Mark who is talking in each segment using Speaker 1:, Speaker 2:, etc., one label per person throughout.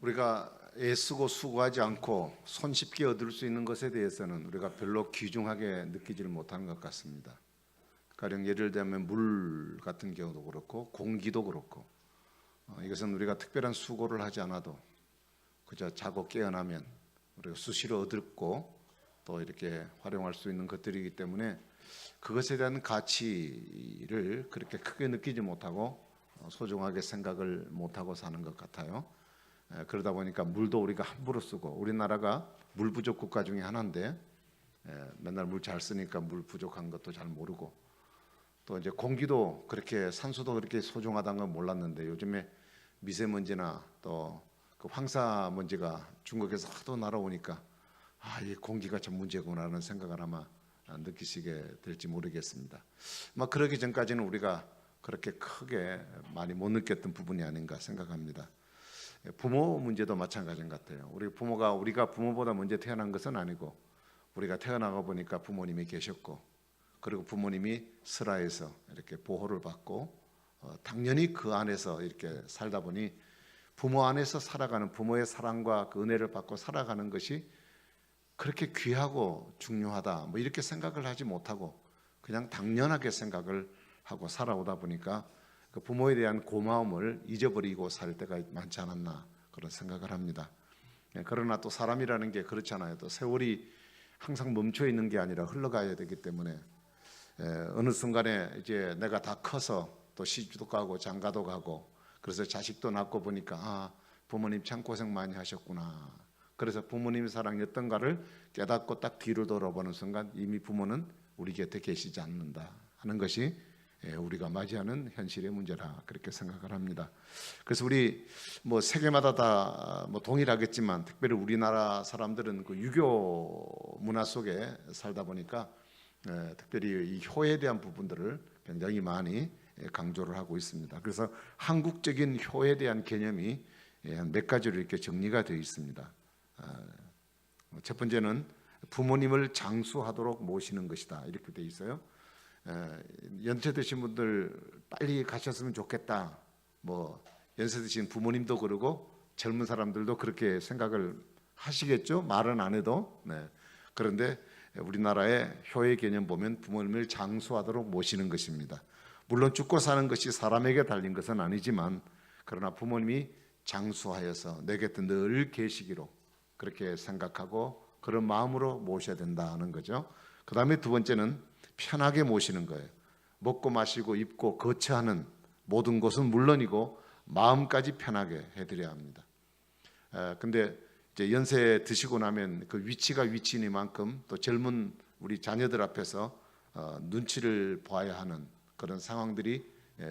Speaker 1: 우리가 애쓰고 수고하지 않고 손쉽게 얻을 수 있는 것에 대해서는 우리가 별로 귀중하게 느끼지를 못하는 것 같습니다. 가령 예를 들면 물 같은 경우도 그렇고 공기도 그렇고 이것은 우리가 특별한 수고를 하지 않아도 그저 자고 깨어나면 우리가 수시로 얻고 또 이렇게 활용할 수 있는 것들이기 때문에 그것에 대한 가치를 그렇게 크게 느끼지 못하고 소중하게 생각을 못하고 사는 것 같아요. 그러다 보니까 물도 우리가 함부로 쓰고, 우리나라가 물 부족 국가 중에 하나인데 맨날 물 잘 쓰니까 물 부족한 것도 잘 모르고, 또 이제 공기도 그렇게, 산소도 그렇게 소중하다는 건 몰랐는데 요즘에 미세먼지나 또 그 황사 먼지가 중국에서 하도 날아오니까 이 공기가 참 문제구나 하는 생각을 아마 느끼시게 될지 모르겠습니다. 그러기 전까지는 우리가 그렇게 크게 많이 못 느꼈던 부분이 아닌가 생각합니다. 부모 문제도 마찬가지 같아요. 우리가 부모보다 먼저 태어난 것은 아니고, 우리가 태어나가 보니까 부모님이 계셨고, 그리고 부모님이 슬하에서 이렇게 보호를 받고 당연히 그 안에서 이렇게 살다 보니 부모 안에서 살아가는, 부모의 사랑과 그 은혜를 받고 살아가는 것이 그렇게 귀하고 중요하다 이렇게 생각을 하지 못하고 그냥 당연하게 생각을 하고 살아오다 보니까 그 부모에 대한 고마움을 잊어버리고 살 때가 많지 않았나 그런 생각을 합니다. 그러나 또 사람이라는 게 그렇잖아요. 또 세월이 항상 멈춰 있는 게 아니라 흘러가야 되기 때문에 어느 순간에 이제 내가 다 커서 또 시집도 가고 장가도 가고, 그래서 자식도 낳고 보니까 부모님 참 고생 많이 하셨구나. 그래서 부모님의 사랑이 어떤가를 깨닫고 딱 뒤로 돌아보는 순간 이미 부모는 우리 곁에 계시지 않는다 하는 것이 우리가 맞이하는 현실의 문제라 그렇게 생각을 합니다. 그래서 우리 세계마다 다 동일하겠지만 특별히 우리나라 사람들은 그 유교 문화 속에 살다 보니까 특별히 이 효에 대한 부분들을 굉장히 많이 강조를 하고 있습니다. 그래서 한국적인 효에 대한 개념이 한 몇 가지로 이렇게 정리가 되어 있습니다. 첫 번째는 부모님을 장수하도록 모시는 것이다 이렇게 되어 있어요. 연세 드신 분들 빨리 가셨으면 좋겠다. 연세 드신 부모님도 그러고 젊은 사람들도 그렇게 생각을 하시겠죠. 말은 안 해도. 그런데 우리나라의 효의 개념 보면 부모님을 장수하도록 모시는 것입니다. 물론 죽고 사는 것이 사람에게 달린 것은 아니지만, 그러나 부모님이 장수하여서 내 곁에 늘 계시기로 그렇게 생각하고 그런 마음으로 모셔야 된다는 거죠. 그 다음에 두 번째는 편하게 모시는 거예요. 먹고 마시고 입고 거처하는 모든 것은 물론이고 마음까지 편하게 해드려야 합니다. 근데 이제 연세 드시고 나면 그 위치가 위치니만큼 또 젊은 우리 자녀들 앞에서 눈치를 봐야 하는 그런 상황들이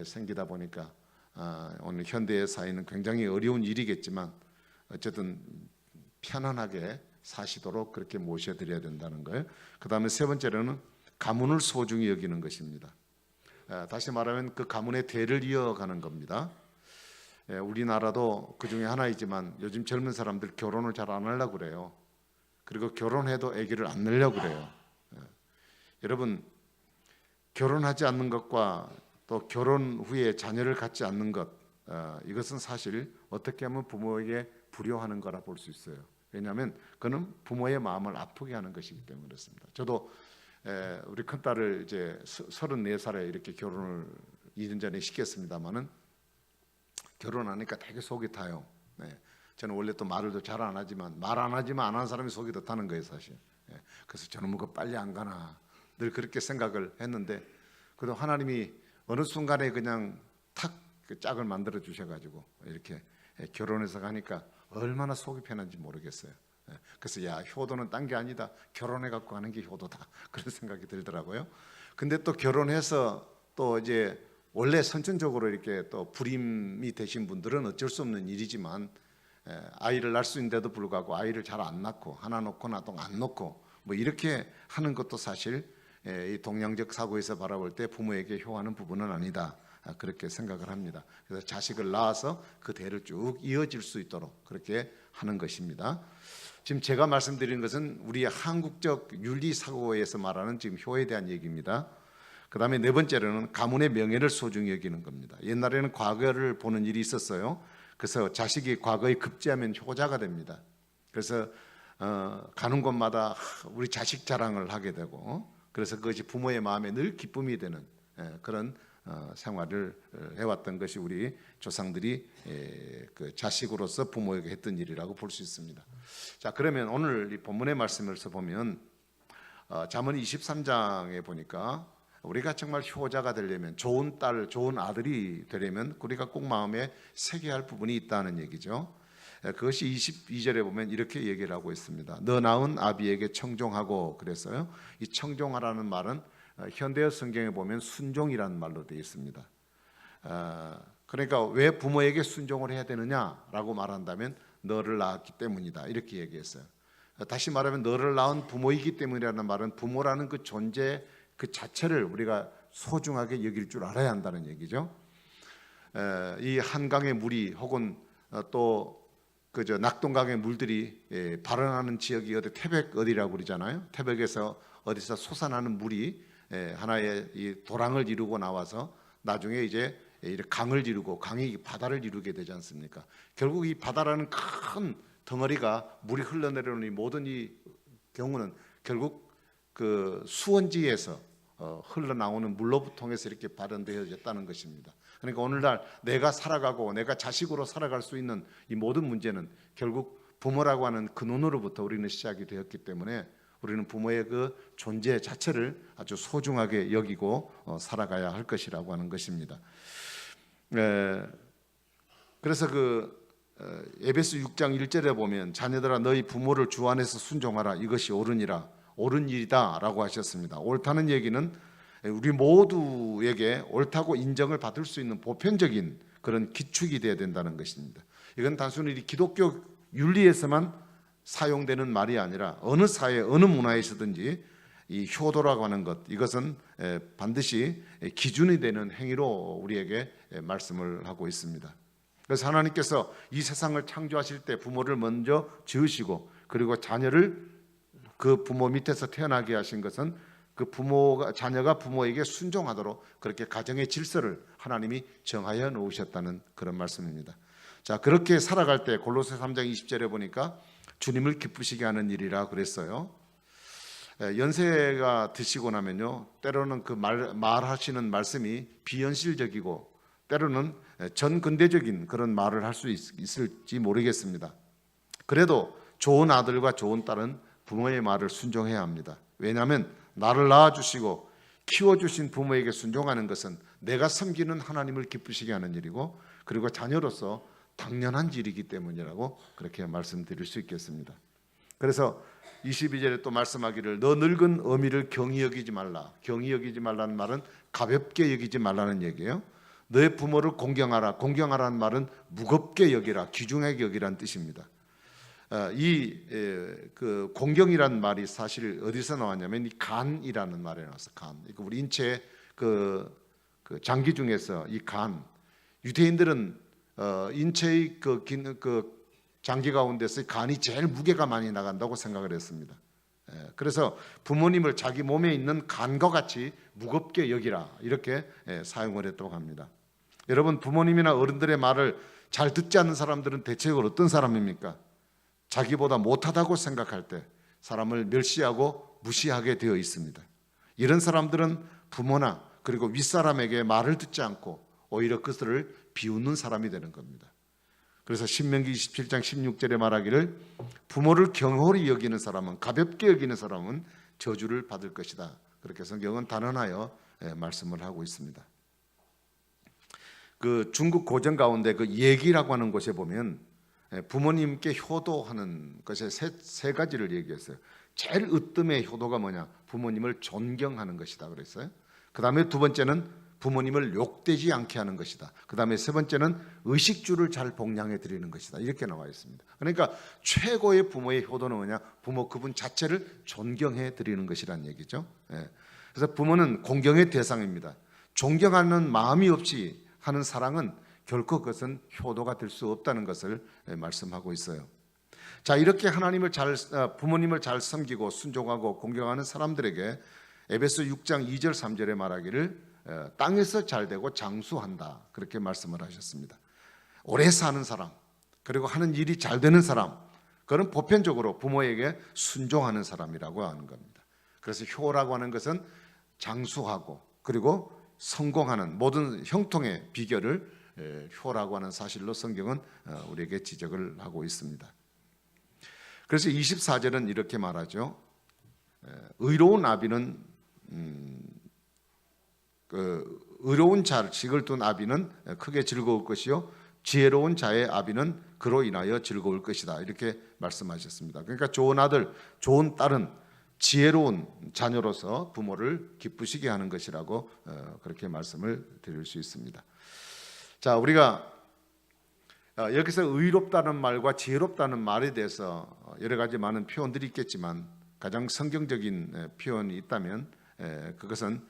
Speaker 1: 생기다 보니까 오늘 현대의 사회는 굉장히 어려운 일이겠지만 어쨌든 편안하게 사시도록 그렇게 모셔드려야 된다는 거예요. 그 다음에 세 번째로는 가문을 소중히 여기는 것입니다. 다시 말하면 그 가문의 대를 이어가는 겁니다. 우리나라도 그 중에 하나이지만 요즘 젊은 사람들 결혼을 잘 안 하려고 그래요. 그리고 결혼해도 아기를 안 낳으려고 그래요. 여러분, 결혼하지 않는 것과 또 결혼 후에 자녀를 갖지 않는 것, 이것은 사실 어떻게 하면 부모에게 불효하는 거라 볼 수 있어요. 왜냐하면 그는 부모의 마음을 아프게 하는 것이기 때문에 그렇습니다. 저도 우리 큰딸을 이제 34살에 이렇게 결혼을 2년 전에 시켰습니다마는 결혼하니까 되게 속이 타요. 저는 원래 또 말을 잘 안 하지만 말 안 하지만 안 하는 사람이 속이 더 타는 거예요, 사실. 그래서 저는 빨리 안 가나 늘 그렇게 생각을 했는데, 그래도 하나님이 어느 순간에 그냥 탁 그 짝을 만들어 주셔가지고 이렇게 결혼해서 가니까 얼마나 속이 편한지 모르겠어요. 그래서 효도는 딴 게 아니다, 결혼해 갖고 하는 게 효도다 그런 생각이 들더라고요. 근데 또 결혼해서 또 이제 원래 선천적으로 이렇게 또 불임이 되신 분들은 어쩔 수 없는 일이지만 아이를 낳을 수 있는데도 불구하고 아이를 잘 안 낳고 하나 놓거나 또 안 놓고 이렇게 하는 것도 사실 이 동양적 사고에서 바라볼 때 부모에게 효하는 부분은 아니다 그렇게 생각을 합니다. 그래서 자식을 낳아서 그 대를 쭉 이어질 수 있도록 그렇게 하는 것입니다. 지금 제가 말씀드리는 것은 우리 한국적 윤리 사고에서 말하는 지금 효에 대한 얘기입니다. 그 다음에 네 번째로는 가문의 명예를 소중히 여기는 겁니다. 옛날에는 과거를 보는 일이 있었어요. 그래서 자식이 과거에 급제하면 효자가 됩니다. 그래서 가는 곳마다 우리 자식 자랑을 하게 되고, 그래서 그것이 부모의 마음에 늘 기쁨이 되는 그런 생활을 해왔던 것이 우리 조상들이 그 자식으로서 부모에게 했던 일이라고 볼 수 있습니다. 자, 그러면 오늘 이 본문의 말씀에서 보면 잠언 23장에 보니까 우리가 정말 효자가 되려면, 좋은 딸, 좋은 아들이 되려면 우리가 꼭 마음에 새겨야 할 부분이 있다는 얘기죠. 그것이 22절에 보면 이렇게 얘기를 하고 있습니다. 너 낳은 아비에게 청종하고 그랬어요. 이 청종하라는 말은 현대어 성경에 보면 순종이라는 말로 되어 있습니다. 그러니까 왜 부모에게 순종을 해야 되느냐라고 말한다면 너를 낳았기 때문이다, 이렇게 얘기했어요. 다시 말하면 너를 낳은 부모이기 때문이라는 말은 부모라는 그 존재 그 자체를 우리가 소중하게 여길 줄 알아야 한다는 얘기죠. 이 한강의 물이 혹은 또 그저 낙동강의 물들이 발원하는 지역이 어디 태백 어디라고 그러잖아요. 태백에서 어디서 솟아나는 물이 하나의 이 도랑을 이루고 나와서 나중에 이제 강을 이루고 강이 바다를 이루게 되지 않습니까? 결국 이 바다라는 큰 덩어리가 물이 흘러내려오는 이 모든 이 경우는 결국 그 수원지에서 흘러나오는 물로부터 통해서 이렇게 발현되어졌다는 것입니다. 그러니까 오늘날 내가 살아가고 내가 자식으로 살아갈 수 있는 이 모든 문제는 결국 부모라고 하는 근원으로부터 우리는 시작이 되었기 때문에 우리는 부모의 그 존재 자체를 아주 소중하게 여기고 살아가야 할 것이라고 하는 것입니다. 그래서 에베소 6장 1절에 보면 자녀들아 너희 부모를 주 안에서 순종하라, 이것이 옳은 일이다 라고 하셨습니다. 옳다는 얘기는 우리 모두에게 옳다고 인정을 받을 수 있는 보편적인 그런 기축이 되어야 된다는 것입니다. 이건 단순히 기독교 윤리에서만 사용되는 말이 아니라 어느 사회 어느 문화에서든지 이 효도라고 하는 것, 이것은 반드시 기준이 되는 행위로 우리에게 말씀을 하고 있습니다. 그래서 하나님께서 이 세상을 창조하실 때 부모를 먼저 지으시고 그리고 자녀를 그 부모 밑에서 태어나게 하신 것은 그 자녀가 부모에게 순종하도록 그렇게 가정의 질서를 하나님이 정하여 놓으셨다는 그런 말씀입니다. 자, 그렇게 살아갈 때 골로새 3장 20절에 보니까 주님을 기쁘시게 하는 일이라 그랬어요. 연세가 드시고 나면요, 때로는 그 말하시는 말씀이 비현실적이고 때로는 전근대적인 그런 말을 할 수 있을지 모르겠습니다. 그래도 좋은 아들과 좋은 딸은 부모의 말을 순종해야 합니다. 왜냐하면 나를 낳아주시고 키워주신 부모에게 순종하는 것은 내가 섬기는 하나님을 기쁘시게 하는 일이고 그리고 자녀로서 당연한 일이기 때문이라고 그렇게 말씀드릴 수 있겠습니다. 그래서 22절에 또 말씀하기를 너 늙은 어미를 경히 여기지 말라. 경히 여기지 말라는 말은 가볍게 여기지 말라는 얘기예요. 너의 부모를 공경하라. 공경하라는 말은 무겁게 여기라, 귀중하게 여기라는 뜻입니다. 그 공경이라는 말이 사실 어디서 나왔냐면 이 간이라는 말에 나와서 간. 우리 인체의 그 장기 중에서 이 간, 유대인들은 인체의 그 장기 가운데서 간이 제일 무게가 많이 나간다고 생각을 했습니다. 그래서 부모님을 자기 몸에 있는 간과 같이 무겁게 여기라, 이렇게 사용을 했다고 합니다. 여러분, 부모님이나 어른들의 말을 잘 듣지 않는 사람들은 대체적으로 어떤 사람입니까? 자기보다 못하다고 생각할 때 사람을 멸시하고 무시하게 되어 있습니다. 이런 사람들은 부모나 그리고 윗사람에게 말을 듣지 않고 오히려 그들을 비웃는 사람이 되는 겁니다. 그래서 신명기 27장 16절에 말하기를 부모를 경홀히 여기는 사람은, 가볍게 여기는 사람은 저주를 받을 것이다. 그렇게 성경은 단언하여 말씀을 하고 있습니다. 그 중국 고전 가운데 그 예기라고 하는 곳에 보면 부모님께 효도하는 것에 세 가지를 얘기했어요. 제일 으뜸의 효도가 뭐냐? 부모님을 존경하는 것이다 그랬어요. 그 다음에 두 번째는 부모님을 욕되지 않게 하는 것이다. 그 다음에 세 번째는 의식주를 잘 봉양해 드리는 것이다. 이렇게 나와 있습니다. 그러니까 최고의 부모의 효도는 뭐냐? 부모 그분 자체를 존경해 드리는 것이라는 얘기죠. 그래서 부모는 공경의 대상입니다. 존경하는 마음이 없이 하는 사랑은 결코 그것은 효도가 될 수 없다는 것을 말씀하고 있어요. 자, 이렇게 부모님을 잘 섬기고 순종하고 공경하는 사람들에게 에베소 6장 2절 3절에 말하기를 땅에서 잘되고 장수한다, 그렇게 말씀을 하셨습니다. 오래 사는 사람, 그리고 하는 일이 잘 되는 사람, 그런 보편적으로 부모에게 순종하는 사람이라고 하는 겁니다. 그래서 효라고 하는 것은 장수하고 그리고 성공하는 모든 형통의 비결을 효라고 하는 사실로 성경은 우리에게 지적을 하고 있습니다. 그래서 24절은 이렇게 말하죠. 의로운 아비는 의로운 자식을 둔 아비는 크게 즐거울 것이요 지혜로운 자의 아비는 그로 인하여 즐거울 것이다. 이렇게 말씀하셨습니다. 그러니까 좋은 아들, 좋은 딸은 지혜로운 자녀로서 부모를 기쁘시게 하는 것이라고 그렇게 말씀을 드릴 수 있습니다. 자, 우리가 여기서 의롭다는 말과 지혜롭다는 말에 대해서 여러 가지 많은 표현들이 있겠지만 가장 성경적인 표현이 있다면 그것은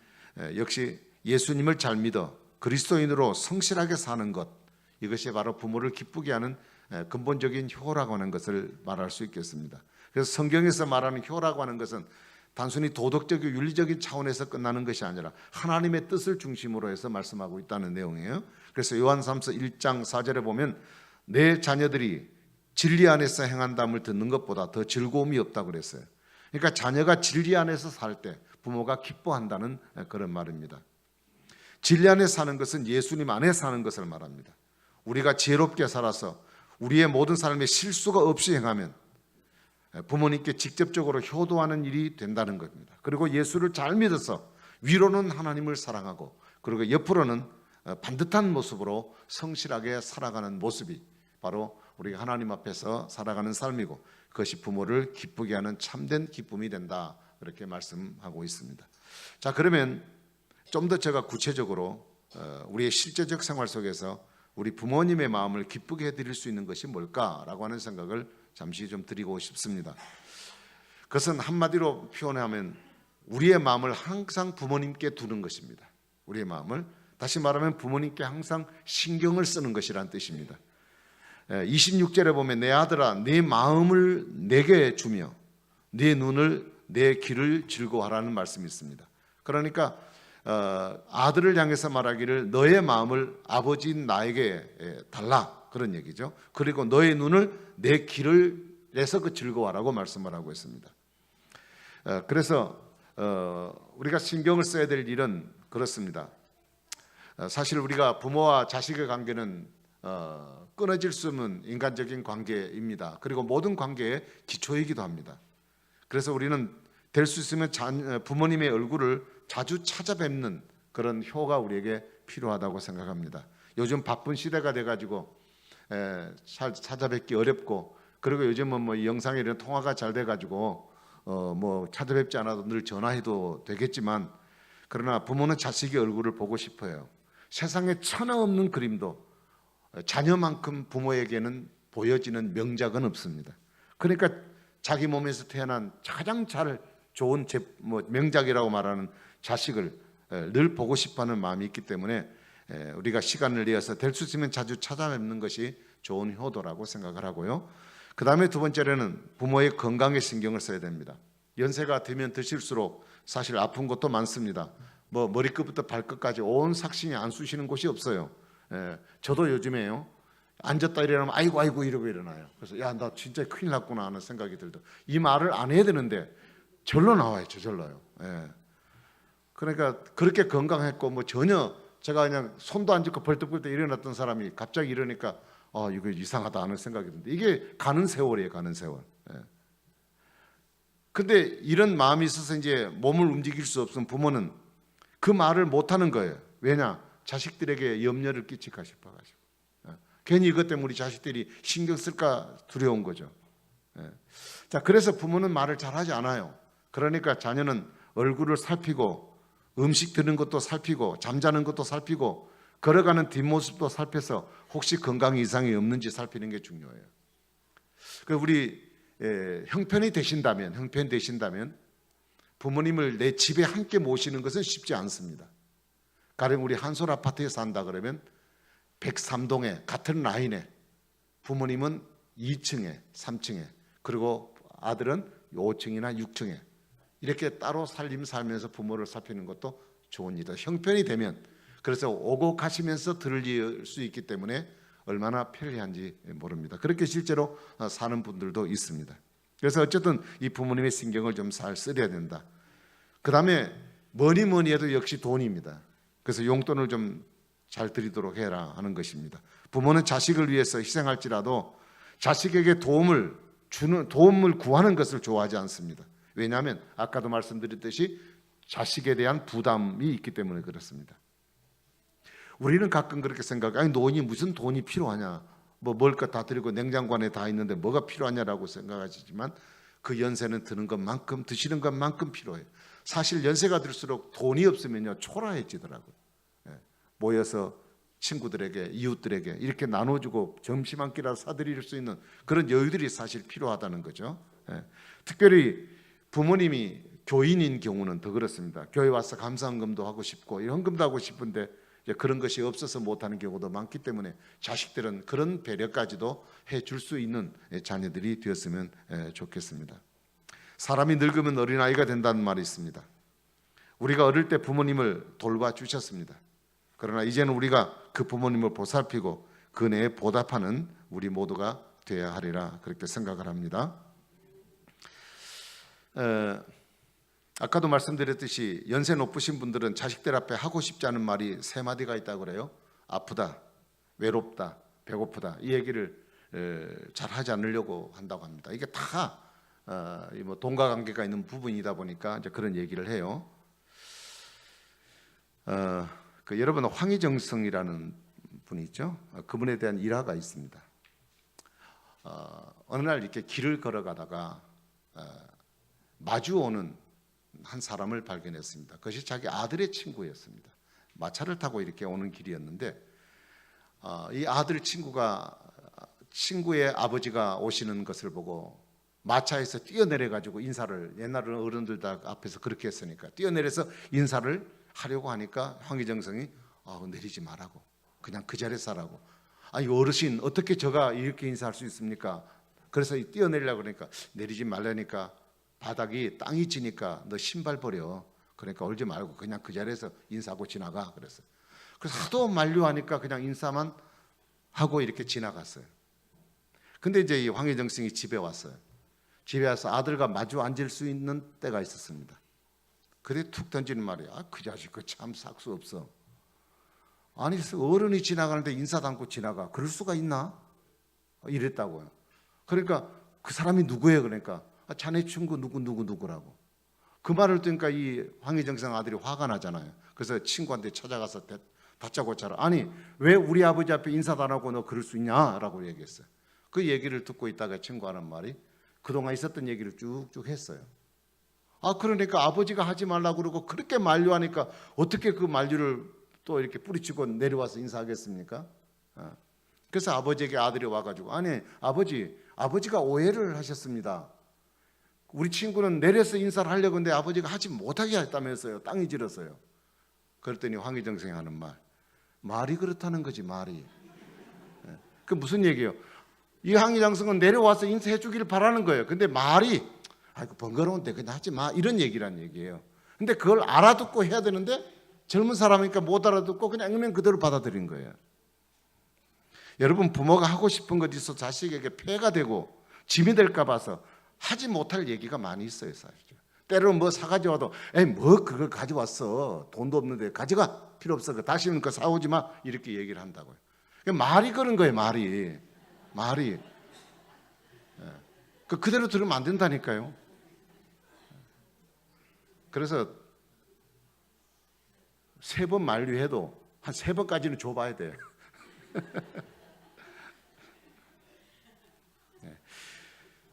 Speaker 1: 역시 예수님을 잘 믿어 그리스도인으로 성실하게 사는 것, 이것이 바로 부모를 기쁘게 하는 근본적인 효라고 하는 것을 말할 수 있겠습니다. 그래서 성경에서 말하는 효라고 하는 것은 단순히 도덕적이고 윤리적인 차원에서 끝나는 것이 아니라 하나님의 뜻을 중심으로 해서 말씀하고 있다는 내용이에요. 그래서 요한삼서 1장 4절에 보면 내 자녀들이 진리 안에서 행한담을 듣는 것보다 더 즐거움이 없다고 그랬어요. 그러니까 자녀가 진리 안에서 살 때 부모가 기뻐한다는 그런 말입니다. 진리 안에 사는 것은 예수님 안에 사는 것을 말합니다. 우리가 지혜롭게 살아서 우리의 모든 삶에 실수가 없이 행하면 부모님께 직접적으로 효도하는 일이 된다는 겁니다. 그리고 예수를 잘 믿어서 위로는 하나님을 사랑하고 그리고 옆으로는 반듯한 모습으로 성실하게 살아가는 모습이 바로 우리가 하나님 앞에서 살아가는 삶이고 그것이 부모를 기쁘게 하는 참된 기쁨이 된다. 그렇게 말씀하고 있습니다. 자, 그러면 좀 더 제가 구체적으로 우리의 실제적 생활 속에서 우리 부모님의 마음을 기쁘게 해드릴 수 있는 것이 뭘까라고 하는 생각을 잠시 좀 드리고 싶습니다. 그것은 한마디로 표현하면 우리의 마음을 항상 부모님께 두는 것입니다. 우리의 마음을 다시 말하면 부모님께 항상 신경을 쓰는 것이란 뜻입니다. 26절에 보면 내 아들아 내 마음을 내게 주며 내 눈을 내 귀를 즐거워하라는 말씀이 있습니다. 그러니까 아들을 향해서 말하기를 너의 마음을 아버지인 나에게 달라 그런 얘기죠. 그리고 너의 눈을 내 귀를 내서 그 즐거워하라고 말씀을 하고 있습니다. 그래서 우리가 신경을 써야 될 일은 그렇습니다. 사실 우리가 부모와 자식의 관계는 끊어질 수 없는 인간적인 관계입니다. 그리고 모든 관계의 기초이기도 합니다. 그래서 우리는 될 수 있으면 부모님의 얼굴을 자주 찾아뵙는 그런 효가 우리에게 필요하다고 생각합니다. 요즘 바쁜 시대가 돼가지고 찾아뵙기 어렵고 그리고 요즘은 뭐 영상에 이런 통화가 잘 돼가지고 뭐 찾아뵙지 않아도 늘 전화해도 되겠지만 그러나 부모는 자식의 얼굴을 보고 싶어요. 세상에 천하 없는 그림도 자녀만큼 부모에게는 보여지는 명작은 없습니다. 그러니까 자기 몸에서 태어난 가장 좋은 명작이라고 말하는 자식을 늘 보고 싶어하는 마음이 있기 때문에 우리가 시간을 내어서 될 수 있으면 자주 찾아뵙는 것이 좋은 효도라고 생각을 하고요. 그 다음에 두 번째로는 부모의 건강에 신경을 써야 됩니다. 연세가 되면 드실수록 사실 아픈 것도 많습니다. 뭐 머리끝부터 발끝까지 온 삭신이 안 쑤시는 곳이 없어요. 저도 요즘에요 앉았다 일어나면 아이고 이러고 일어나요. 그래서 야 나 진짜 큰일 났구나 하는 생각이 들더. 이 말을 안 해야 되는데 절로 나와요. 저절로요. 그러니까 그렇게 건강했고 뭐 전혀 제가 그냥 손도 안 짚고 벌떡벌떡 일어났던 사람이 갑자기 이러니까 이거 이상하다 하는 생각이 드는데 이게 가는 세월이에요. 가는 세월. 근데 이런 마음이 있어서 이제 몸을 움직일 수 없으면 부모는 그 말을 못하는 거예요. 왜냐? 자식들에게 염려를 끼칠까 싶어가지고. 괜히 이것 때문에 우리 자식들이 신경 쓸까 두려운 거죠. 자, 그래서 부모는 말을 잘하지 않아요. 그러니까 자녀는 얼굴을 살피고 음식 드는 것도 살피고 잠자는 것도 살피고 걸어가는 뒷모습도 살펴서 혹시 건강 이상이 없는지 살피는 게 중요해요. 우리 형편이 되신다면 부모님을 내 집에 함께 모시는 것은 쉽지 않습니다. 가령 우리 한솔 아파트에 산다 그러면 103동에 같은 라인에 부모님은 2층에 3층에 그리고 아들은 5층이나 6층에 이렇게 따로 살면서 부모를 살피는 것도 좋은 일이다. 형편이 되면 그래서 오고 가시면서 들을 수 있기 때문에 얼마나 편리한지 모릅니다. 그렇게 실제로 사는 분들도 있습니다. 그래서 어쨌든 이 부모님의 신경을 좀 잘 써야 된다. 그 다음에 뭐니 해도 역시 돈입니다. 그래서 용돈을 좀 잘 드리도록 해라 하는 것입니다. 부모는 자식을 위해서 희생할지라도 자식에게 도움을 구하는 것을 좋아하지 않습니다. 왜냐하면 아까도 말씀드렸듯이 자식에 대한 부담이 있기 때문에 그렇습니다. 우리는 가끔 그렇게 생각해요. 아니 노인이 무슨 돈이 필요하냐, 뭐 먹을 것 다 드리고 냉장고 안에 다 있는데 뭐가 필요하냐라고 생각하시지만 그 연세는 드는 것만큼, 드시는 것만큼 필요해요. 사실 연세가 들수록 돈이 없으면요 초라해지더라고요. 모여서 친구들에게, 이웃들에게 이렇게 나눠주고 점심 한 끼라도 사드릴 수 있는 그런 여유들이 사실 필요하다는 거죠. 특별히 부모님이 교인인 경우는 더 그렇습니다. 교회 와서 감사헌금도 하고 싶고 헌금도 하고 싶은데 그런 것이 없어서 못하는 경우도 많기 때문에 자식들은 그런 배려까지도 해줄 수 있는 자녀들이 되었으면 좋겠습니다. 사람이 늙으면 어린아이가 된다는 말이 있습니다. 우리가 어릴 때 부모님을 돌봐주셨습니다. 그러나 이제는 우리가 그 부모님을 보살피고 그 은혜에 보답하는 우리 모두가 되어야 하리라 그렇게 생각을 합니다. 아까도 말씀드렸듯이 연세 높으신 분들은 자식들 앞에 하고 싶지 않은 말이 3마디가 있다고 그래요. 아프다, 외롭다, 배고프다. 이 얘기를 잘 하지 않으려고 한다고 합니다. 이게 다 뭐 돈과 관계가 있는 부분이다 보니까 이제 그런 얘기를 해요. 여러분은 황희정성이라는 분이 있죠. 그분에 대한 일화가 있습니다. 어느 날 이렇게 길을 걸어가다가 마주오는 한 사람을 발견했습니다. 그것이 자기 아들의 친구였습니다. 마차를 타고 이렇게 오는 길이었는데 이 아들 친구의 아버지가 오시는 것을 보고 마차에서 뛰어내려 가지고 인사를, 옛날에는 어른들 다 앞에서 그렇게 했으니까 뛰어내려서 인사를 하려고 하니까 황희정성이 내리지 말라고, 그냥 그 자리에서 하라고. 아니 어르신 어떻게 저가 이렇게 인사할 수 있습니까? 그래서 뛰어내리려고 그러니까 내리지 말라니까 바닥이 땅이 지니까 너 신발 버려. 그러니까 울지 말고 그냥 그 자리에서 인사하고 지나가 그랬어요. 그래서 하도 만류하니까 그냥 인사만 하고 이렇게 지나갔어요. 근데 이제 이 황희정성이 집에 왔어요. 집에 와서 아들과 마주 앉을 수 있는 때가 있었습니다. 그때 툭 던지는 말이야. 그 자식 그 참 삭수 없어. 아니 어른이 지나가는데 인사도 않고 지나가. 그럴 수가 있나? 이랬다고요. 그러니까 그 사람이 누구예요? 그러니까 자네 친구 누구라고. 그 말을 듣니까 이 황희정성 아들이 화가 나잖아요. 그래서 친구한테 찾아가서 다짜고짜로 아니 왜 우리 아버지 앞에 인사도 안 하고 너 그럴 수 있냐라고 얘기했어요. 그 얘기를 듣고 있다가 친구하는 말이 그동안 있었던 얘기를 쭉쭉 했어요. 그러니까 아버지가 하지 말라고 그러고 그렇게 만류하니까 어떻게 그 만류를 또 이렇게 뿌리치고 내려와서 인사하겠습니까? 그래서 아버지에게 아들이 와가지고 아니 아버지가 오해를 하셨습니다. 우리 친구는 내려서 인사를 하려고 했는데 아버지가 하지 못하게 했다면서요. 땅이 질었어요. 그랬더니 황희정성이 하는 말이 그렇다는 거지 말이. 그 무슨 얘기예요? 이 황희정성은 내려와서 인사해 주기를 바라는 거예요. 근데 말이 아이고 번거로운데 그냥 하지 마 이런 얘기란 얘기예요. 근데 그걸 알아듣고 해야 되는데 젊은 사람이니까 못 알아듣고 그냥 액면 그대로 받아들인 거예요. 여러분 부모가 하고 싶은 것 있어 자식에게 폐가 되고 짐이 될까 봐서 하지 못할 얘기가 많이 있어요. 사실 때로는 뭐 사가지 와도 뭐 그걸 가져왔어 돈도 없는데 가져가 필요 없어 다시는 그거 사오지 마 이렇게 얘기를 한다고요. 말이 그런 거예요. 말이 그대로 들으면 안 된다니까요. 그래서 3번 만류해도 한 3번까지는 줘봐야 돼요.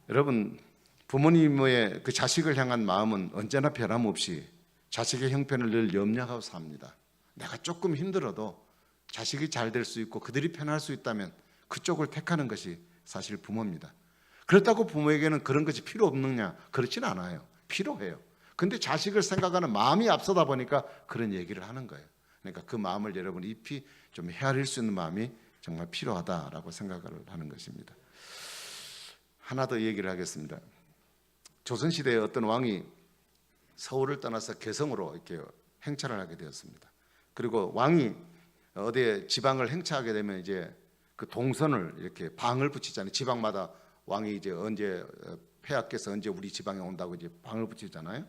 Speaker 1: 여러분 부모님의 그 자식을 향한 마음은 언제나 변함없이 자식의 형편을 늘 염려하고 삽니다. 내가 조금 힘들어도 자식이 잘 될 수 있고 그들이 편할 수 있다면 그쪽을 택하는 것이 사실 부모입니다. 그렇다고 부모에게는 그런 것이 필요 없느냐? 그렇진 않아요. 필요해요. 근데 자식을 생각하는 마음이 앞서다 보니까 그런 얘기를 하는 거예요. 그러니까 그 마음을 여러분이 잎이 좀 헤아릴 수 있는 마음이 정말 필요하다라고 생각을 하는 것입니다. 하나 더 얘기를 하겠습니다. 조선시대에 어떤 왕이 서울을 떠나서 개성으로 이렇게 행차를 하게 되었습니다. 그리고 왕이 어디에 지방을 행차하게 되면 이제 그 동선을 이렇게 방을 붙이잖아요. 지방마다 왕이 이제 언제 폐하께서 언제 우리 지방에 온다고 이제 방을 붙이잖아요.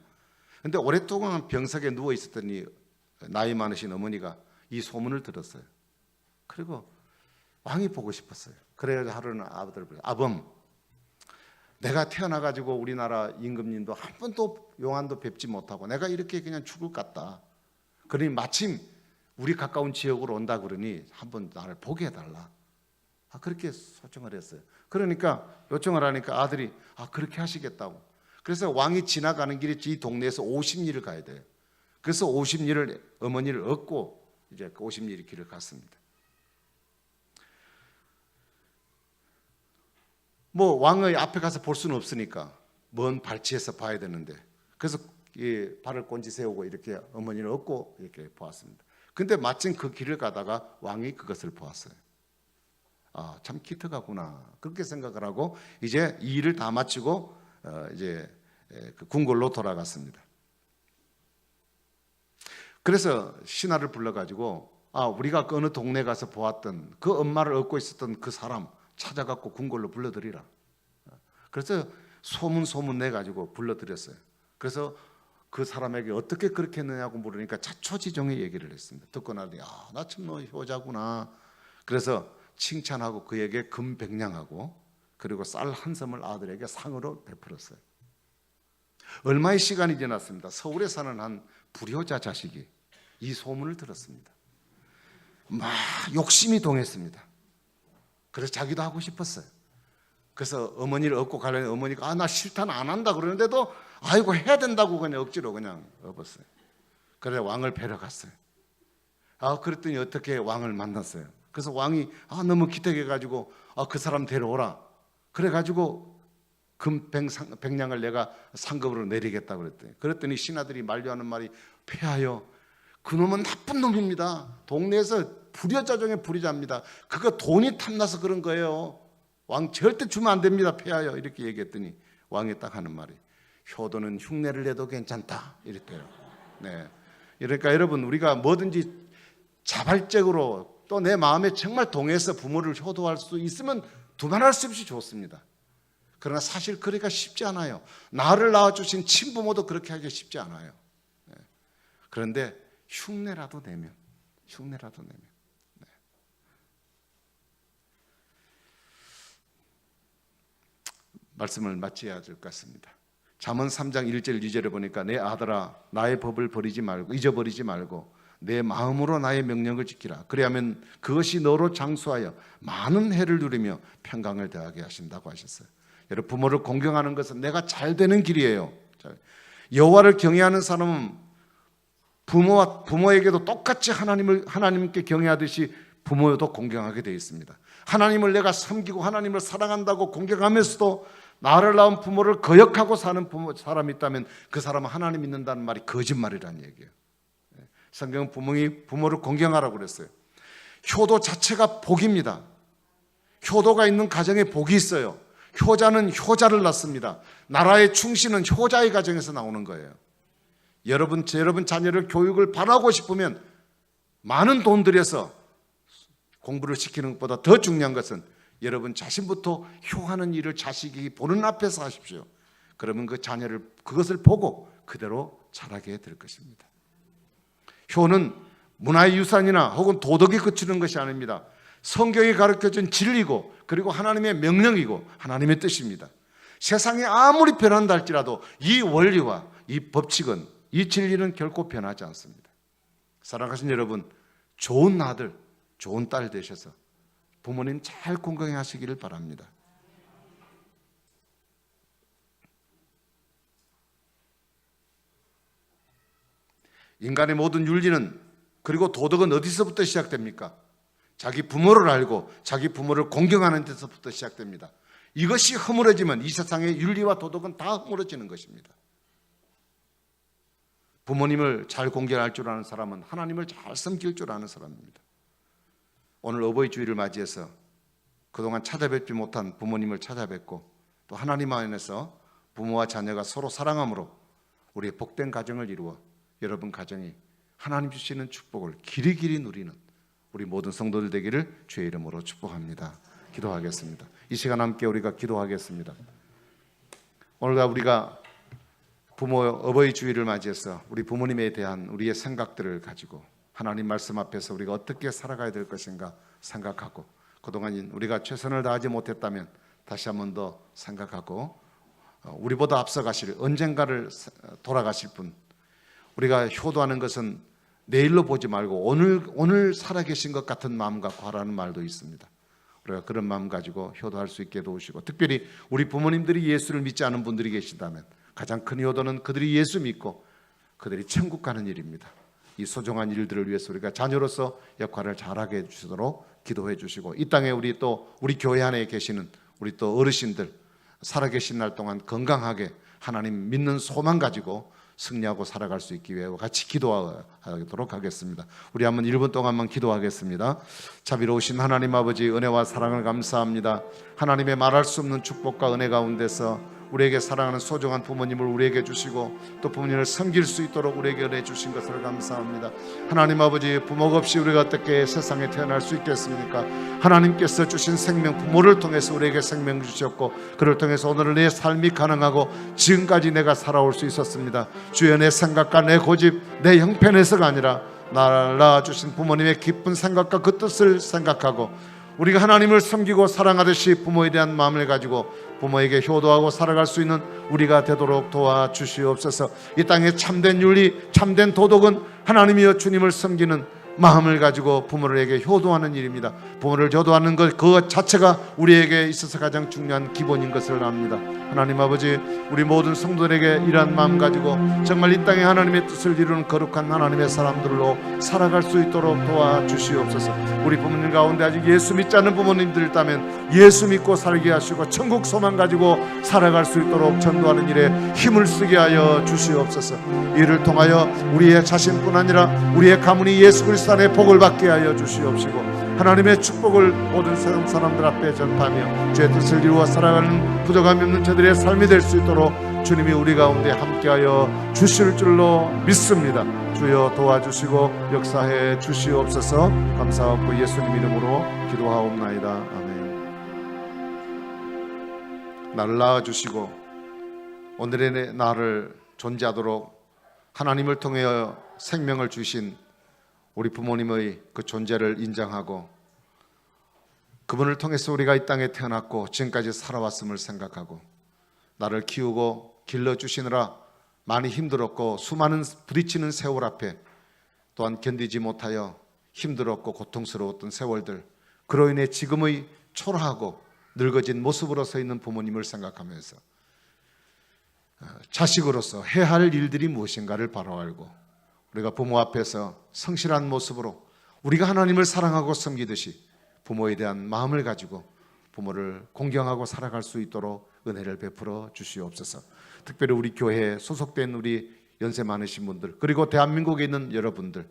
Speaker 1: 근데 오랫동안 병석에 누워 있었더니 나이 많으신 어머니가 이 소문을 들었어요. 그리고 왕이 보고 싶었어요. 그래서 하루는 아버지를 불러, 아범, 내가 태어나가지고 우리나라 임금님도 한 번도 용안도 뵙지 못하고 내가 이렇게 그냥 죽을 것 같다. 그러니 마침 우리 가까운 지역으로 온다 그러니 한번 나를 보게 해달라. 그렇게 소청을 했어요. 그러니까 요청을 하니까 아들이 그렇게 하시겠다고. 그래서 왕이 지나가는 길에 이 동네에서 50리를 가야 돼요. 그래서 50리를 어머니를 얻고 이제 그 50리 길을 갔습니다. 뭐 왕의 앞에 가서 볼 수는 없으니까 먼 발치에서 봐야 되는데, 그래서 이 발을 꼰지 세우고 이렇게 어머니를 얻고 이렇게 보았습니다. 근데 마침 그 길을 가다가 왕이 그것을 보았어요. 참 기특하구나, 그렇게 생각을 하고 이제 이 일을 다 마치고 이제 그 궁궐로 돌아갔습니다. 그래서 신하를 불러가지고 우리가 그 어느 동네 가서 보았던 그 엄마를 얻고 있었던 그 사람 찾아갖고 궁궐로 불러들이라. 그래서 소문 내가지고 불러들였어요. 그래서 그 사람에게 어떻게 그렇게 했느냐고 물으니까 자초지종의 얘기를 했습니다. 듣고 나더니 나 참 너 효자구나. 그래서 칭찬하고 그에게 금 100냥하고 그리고 쌀 한 섬을 아들에게 상으로 베풀었어요. 얼마의 시간이 지났습니다. 서울에 사는 한 불효자 자식이 이 소문을 들었습니다. 막 욕심이 동했습니다. 그래서 자기도 하고 싶었어요. 그래서 어머니를 얻고 가려니 어머니가 나 싫다는 안 한다 그러는데도 아이고 해야 된다고 그냥 억지로 그냥 업었어요. 그래 왕을 뵈러 갔어요. 그랬더니 어떻게 왕을 만났어요. 그래서 왕이 너무 기특해가지고 그 사람 데려오라. 그래가지고 금 100냥을 내가 상급으로 내리겠다 그랬더니 신하들이 만류하는 말이, 폐하여 그놈은 나쁜 놈입니다. 동네에서 불효자 중에 불효자입니다. 그거 돈이 탐나서 그런 거예요. 왕 절대 주면 안 됩니다, 폐하여. 이렇게 얘기했더니 왕이 딱 하는 말이, 효도는 흉내를 내도 괜찮다 이랬대요. 네. 그러니까 여러분, 우리가 뭐든지 자발적으로 또 내 마음에 정말 동해서 부모를 효도할 수 있으면 두말할 수 없이 좋습니다. 그러나 사실 그러기가 쉽지 않아요. 나를 낳아주신 친부모도 그렇게 하기 쉽지 않아요. 네. 그런데 흉내라도 내면 네. 말씀을 마쳐야 될 것 같습니다. 잠언 3장 1절 2절에 보니까 내 아들아 나의 법을 잊어버리지 말고 내 마음으로 나의 명령을 지키라. 그리하면 그것이 너로 장수하여 많은 해를 누리며 평강을 더하게 하신다고 하셨어요. 여러분, 부모를 공경하는 것은 내가 잘 되는 길이에요. 여호와를 경외하는 사람은 부모에게도 똑같이 하나님께 경외하듯이 부모도 공경하게 되어 있습니다. 하나님을 내가 섬기고 하나님을 사랑한다고 공경하면서도 나를 낳은 부모를 거역하고 사는 사람이 있다면 그 사람은 하나님 믿는다는 말이 거짓말이라는 얘기예요. 성경은 부모를 공경하라고 그랬어요. 효도 자체가 복입니다. 효도가 있는 가정에 복이 있어요. 효자는 효자를 낳습니다. 나라의 충신은 효자의 가정에서 나오는 거예요. 여러분 자녀를 교육을 바라고 싶으면 많은 돈 들여서 공부를 시키는 것보다 더 중요한 것은 여러분 자신부터 효하는 일을 자식이 보는 앞에서 하십시오. 그러면 그 자녀를 그것을 보고 그대로 자라게 될 것입니다. 효는 문화의 유산이나 혹은 도덕이 그치는 것이 아닙니다. 성경이 가르쳐준 진리고 그리고 하나님의 명령이고 하나님의 뜻입니다. 세상이 아무리 변한다 할지라도 이 원리와 이 법칙은, 이 진리는 결코 변하지 않습니다. 사랑하신 여러분, 좋은 아들, 좋은 딸 되셔서 부모님 잘 건강하시기를 바랍니다. 인간의 모든 윤리는 그리고 도덕은 어디서부터 시작됩니까? 자기 부모를 알고 자기 부모를 공경하는 데서부터 시작됩니다. 이것이 허물어지면 이 세상의 윤리와 도덕은 다 허물어지는 것입니다. 부모님을 잘 공경할 줄 아는 사람은 하나님을 잘 섬길 줄 아는 사람입니다. 오늘 어버이 주일을 맞이해서 그동안 찾아뵙지 못한 부모님을 찾아뵙고 또 하나님 안에서 부모와 자녀가 서로 사랑함으로 우리의 복된 가정을 이루어 여러분 가정이 하나님 주시는 축복을 길이길이 누리는 우리 모든 성도들 되기를 주의 이름으로 축복합니다. 기도하겠습니다. 이 시간 함께 우리가 기도하겠습니다. 오늘 우리가 부모 어버이 주일을 맞이해서 우리 부모님에 대한 우리의 생각들을 가지고 하나님 말씀 앞에서 우리가 어떻게 살아가야 될 것인가 생각하고, 그동안 우리가 최선을 다하지 못했다면 다시 한 번 더 생각하고, 우리보다 앞서가실, 언젠가를 돌아가실 분, 우리가 효도하는 것은 내일로 보지 말고 오늘 살아계신 것 같은 마음 갖고 하라는 말도 있습니다. 우리가 그런 마음 가지고 효도할 수 있게 도우시고, 특별히 우리 부모님들이 예수를 믿지 않은 분들이 계신다면 가장 큰 효도는 그들이 예수 믿고 그들이 천국 가는 일입니다. 이 소중한 일들을 위해서 우리가 자녀로서 역할을 잘하게 해주시도록 기도해 주시고, 이 땅에 우리 교회 안에 계시는 우리 또 어르신들, 살아계신 날 동안 건강하게 하나님 믿는 소망 가지고 승리하고 살아갈 수 있기 위해 같이 기도하도록 하겠습니다. 우리 한번 1분 동안만 기도하겠습니다. 자비로우신 하나님 아버지, 은혜와 사랑을 감사합니다. 하나님의 말할 수 없는 축복과 은혜 가운데서 우리에게 사랑하는 소중한 부모님을 우리에게 주시고 또 부모님을 섬길 수 있도록 우리에게 은혜 주신 것을 감사합니다. 하나님 아버지, 부모가 없이 우리가 어떻게 세상에 태어날 수 있겠습니까? 하나님께서 주신 생명, 부모를 통해서 우리에게 생명 주셨고, 그를 통해서 오늘은 내 삶이 가능하고 지금까지 내가 살아올 수 있었습니다. 주여, 내 생각과 내 고집, 내 형편에서가 아니라 나를 낳아주신 부모님의 깊은 생각과 그 뜻을 생각하고 우리가 하나님을 섬기고 사랑하듯이 부모에 대한 마음을 가지고 부모에게 효도하고 살아갈 수 있는 우리가 되도록 도와주시옵소서. 이 땅의 참된 윤리, 참된 도덕은 하나님이여 주님을 섬기는 마음을 가지고 부모에게 효도하는 일입니다. 부모를 효도하는 것 그 자체가 우리에게 있어서 가장 중요한 기본인 것을 압니다. 하나님 아버지, 우리 모든 성도들에게 이러한 마음 가지고 정말 이 땅에 하나님의 뜻을 이루는 거룩한 하나님의 사람들로 살아갈 수 있도록 도와주시옵소서. 우리 부모님 가운데 아직 예수 믿지 않는 부모님들 있다면 예수 믿고 살게 하시고 천국 소망 가지고 살아갈 수 있도록 전도하는 일에 힘을 쓰게 하여 주시옵소서. 이를 통하여 우리의 자신뿐 아니라 우리의 가문이 예수 그리스도 안에 복을 받게 하여 주시옵시고, 하나님의 축복을 모든 세상 사람들 앞에 전파하며 주의 뜻을 이루어 살아가는 부족함이 없는 저들의 삶이 될 수 있도록 주님이 우리 가운데 함께하여 주실 줄로 믿습니다. 주여 도와주시고 역사해 주시옵소서. 감사하고 예수님 이름으로 기도하옵나이다. 아멘. 나를 낳아주시고 오늘의 나를 존재하도록 하나님을 통해 생명을 주신 우리 부모님의 그 존재를 인정하고 그분을 통해서 우리가 이 땅에 태어났고 지금까지 살아왔음을 생각하고, 나를 키우고 길러주시느라 많이 힘들었고 수많은 부딪히는 세월 앞에 또한 견디지 못하여 힘들었고 고통스러웠던 세월들, 그로 인해 지금의 초라하고 늙어진 모습으로 서 있는 부모님을 생각하면서 자식으로서 해야 할 일들이 무엇인가를 바로 알고, 우리가 부모 앞에서 성실한 모습으로 우리가 하나님을 사랑하고 섬기듯이 부모에 대한 마음을 가지고 부모를 공경하고 살아갈 수 있도록 은혜를 베풀어 주시옵소서. 특별히 우리 교회에 소속된 우리 연세 많으신 분들, 그리고 대한민국에 있는 여러분들,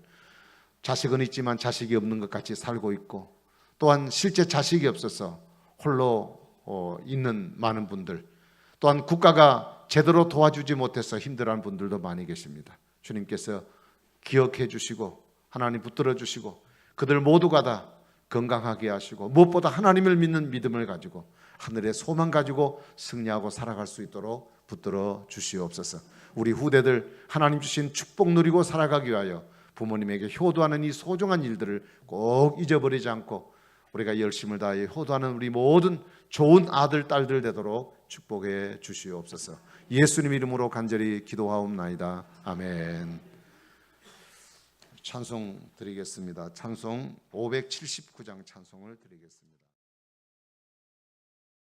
Speaker 1: 자식은 있지만 자식이 없는 것 같이 살고 있고 또한 실제 자식이 없어서 홀로 있는 많은 분들, 또한 국가가 제대로 도와주지 못해서 힘들어하는 분들도 많이 계십니다. 주님께서 기억해 주시고 하나님 붙들어 주시고 그들 모두가 다 건강하게 하시고 무엇보다 하나님을 믿는 믿음을 가지고 하늘의 소망 가지고 승리하고 살아갈 수 있도록 붙들어 주시옵소서. 우리 후대들 하나님 주신 축복 누리고 살아가기 위하여 부모님에게 효도하는 이 소중한 일들을 꼭 잊어버리지 않고 우리가 열심을 다해 효도하는 우리 모든 좋은 아들 딸들 되도록 축복해 주시옵소서. 예수님 이름으로 간절히 기도하옵나이다. 아멘. 찬송 드리겠습니다. 찬송 579장 찬송을 드리겠습니다.